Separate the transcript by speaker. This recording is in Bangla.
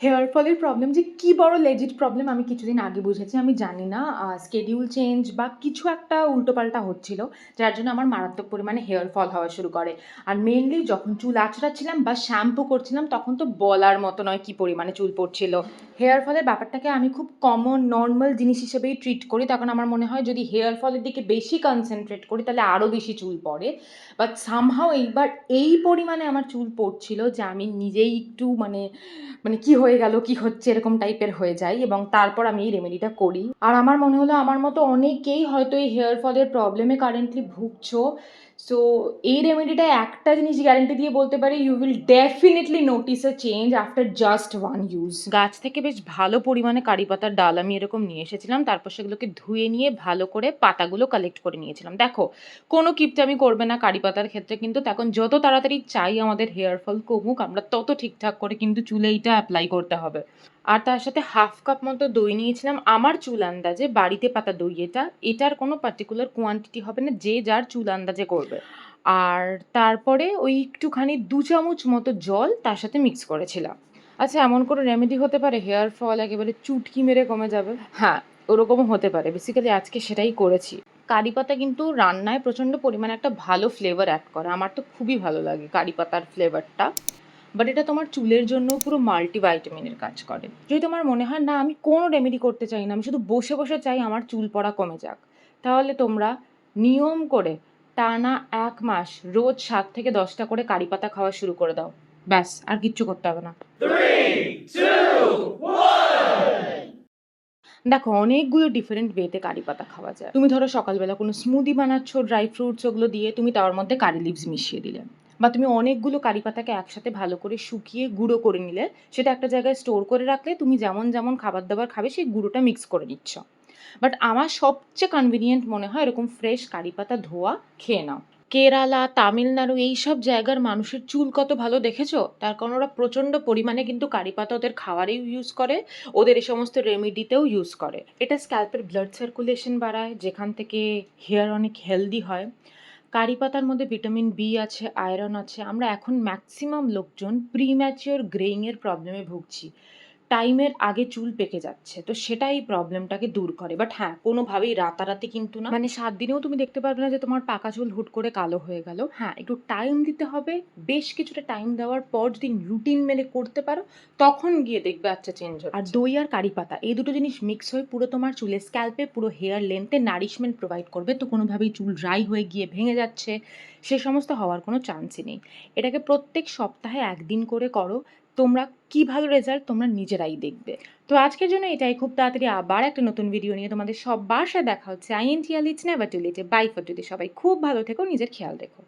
Speaker 1: হেয়ার ফলের প্রবলেম যে কি বড় লেজিট প্রবলেম আমি কিছুদিন আগে বুঝেছি। আমি জানি না schedule চেঞ্জ বা কিছু একটা উল্টোপাল্টা হচ্ছিল, যার জন্য আমার মারাত্মক পরিমাণে হেয়ার ফল হওয়া শুরু করে। আর মেইনলি যখন চুল আঁচড়াচ্ছিলাম বা শ্যাম্পু করছিলাম তখন তো বলার মতো নয় কি পরিমাণে চুল পড়ছিল। হেয়ার ফলের ব্যাপারটাকে আমি খুব কমন নরমাল জিনিস হিসেবেই ট্রিট করি। তখন আমার মনে হয় যদি হেয়ার ফলের দিকে বেশি কনসেনট্রেট করি তাহলে আরও বেশি চুল পড়ে। বাট সামহাউ এইবার এই পরিমাণে আমার চুল পড়ছিল যে আমি নিজেই একটু মানে কি হয়ে গেল, কি হচ্ছে এরকম টাইপের হয়ে যায়, এবং তারপর আমি এই রেমেডিটা করি। আর আমার মনে হলো আমার মতো অনেকেই হয়তো এই হেয়ার ফলের প্রবলেমে কারেন্টলি ভুগছো। সো এই রেমেডিটা একটা জিনিস গ্যারেন্টি দিয়ে বলতে পারি, you will definitely notice a change after just one use. গাছ থেকে বেশ ভালো পরিমাণে কারি পাতার ডাল আমি এরকম নিয়ে এসেছিলাম, তারপর সেগুলোকে ধুয়ে নিয়ে ভালো করে পাতাগুলো কালেক্ট করে নিয়েছিলাম। দেখো, কোনো কিপটামি করবে না কারি পাতার ক্ষেত্রে, কিন্তু তখন যত তাড়াতাড়ি চাই আমাদের হেয়ার ফল কমুক আমরা তত ঠিকঠাক করে কিন্তু চুলে এইটা অ্যাপ্লাই করতে হবে। আর তার সাথে হাফ কাপ মতো দই নিয়েছিলাম আমার চুল আন্দাজে, বাড়িতে পাতা দই এটা, এটার কোনো পার্টিকুলার কোয়ান্টিটি হবে না, যে যার চুল আন্দাজে করবে। আর তারপরে ওই একটুখানি 2 চামচ মতো জল তার সাথে মিক্স করেছিলাম। আচ্ছা, এমন কোনো রেমেডি হতে পারে হেয়ার ফল একেবারে চুটকি মেরে কমে যাবে? হ্যাঁ, ওরকমও হতে পারে। বেসিক্যালি আজকে সেটাই করেছি। কারি পাতা কিন্তু রান্নায় প্রচণ্ড পরিমাণে একটা ভালো ফ্লেভার অ্যাড করে। আমার তো খুবই ভালো লাগে কারি পাতার ফ্লেভারটা। বাট এটা তোমার চুলের জন্য পুরো মাল্টিভাইটামিনের কাজ করে। যদি তোমার মনে হয় না আমি কোনো রেমেডি করতে চাই না, আমি শুধু বসে বসে চাই আমার চুল পড়া কমে যাক, তাহলে তোমরা নিয়ম করে টানা 1 মাস রোজ 7 থেকে 10টা করে কারি পাতা খাওয়া শুরু করে দাও। ব্যাস, আর কিচ্ছু করতে হবে না।
Speaker 2: 3, 2, 1.
Speaker 1: দেখো, অনেকগুলো ডিফারেন্ট ওয়েতে কারি পাতা খাওয়া যায়। তুমি ধরো সকালবেলা কোনো স্মুদি বানাচ্ছ ড্রাই ফ্রুটস ওগুলো দিয়ে, তুমি তার মধ্যে কারি লিভস মিশিয়ে দিলে, বা তুমি অনেকগুলো কারি পাতাকে একসাথে ভালো করে শুকিয়ে গুঁড়ো করে নিলে, সেটা একটা জায়গায় স্টোর করে রাখলে তুমি যেমন যেমন খাবার দাবার খাবে সেই গুঁড়োটা মিক্স করে নিচ্ছ। বাট আমার সবচেয়ে কনভিনিয়েন্ট মনে হয় এরকম ফ্রেশ কারি পাতা ধোয়া খেয়ে নাও। কেরালা, তামিলনাড়ু এইসব জায়গার মানুষের চুল কত ভালো দেখেছো? তার কারণ ওরা প্রচণ্ড পরিমাণে কিন্তু কারি পাতা ওদের খাবারেও ইউজ করে, ওদের এই সমস্ত রেমেডিতেও ইউজ করে। এটা স্ক্যাল্পের ব্লাড সার্কুলেশন বাড়ায়, যেখান থেকে হেয়ার অনেক হেলদি হয়। কারি পাতার মধ্যে ভিটামিন বি আছে, আয়রন আছে। আমরা এখন ম্যাক্সিমাম লোকজন প্রিম্যাচিওর গ্রেইংয়ের প্রবলেমে ভুগছি, টাইমের আগে চুল পেকে যাচ্ছে, তো সেটা এই প্রবলেমটাকে দূর করে। বাট হ্যাঁ, কোনোভাবেই রাতারাতি কিন্তু না, মানে 7 দিনেও তুমি দেখতে পারবে না যে তোমার পাকা চুল হুট করে কালো হয়ে গেল। হ্যাঁ, একটু টাইম দিতে হবে। বেশ কিছুটা টাইম দেওয়ার পর যদি রুটিন মেনে করতে পারো তখন গিয়ে দেখবে আচ্ছা চেঞ্জ হচ্ছে। আর দই আর কারি পাতা এই দুটো জিনিস মিক্স হয়ে পুরো তোমার চুলের স্ক্যাল্পে পুরো হেয়ার লেন্থে নারিশমেন্ট প্রোভাইড করবে, তো কোনোভাবেই চুল ড্রাই হয়ে গিয়ে ভেঙে যাচ্ছে সে সমস্ত হওয়ার কোনো চান্সই নেই। এটাকে প্রত্যেক সপ্তাহে 1 দিন করে করো, তোমরা কি ভালো রেজাল্ট তোমরা নিজেরাই দেখবে। তো আজকের জন্য এটাই। খুব তাড়াতাড়ি আবার একটা নতুন ভিডিও নিয়ে তোমাদের সবার সাথে দেখা হচ্ছে। INTL, it's never too late. Bye for today. সবাই খুব ভালো থেকো, নিজের খেয়াল রেখো।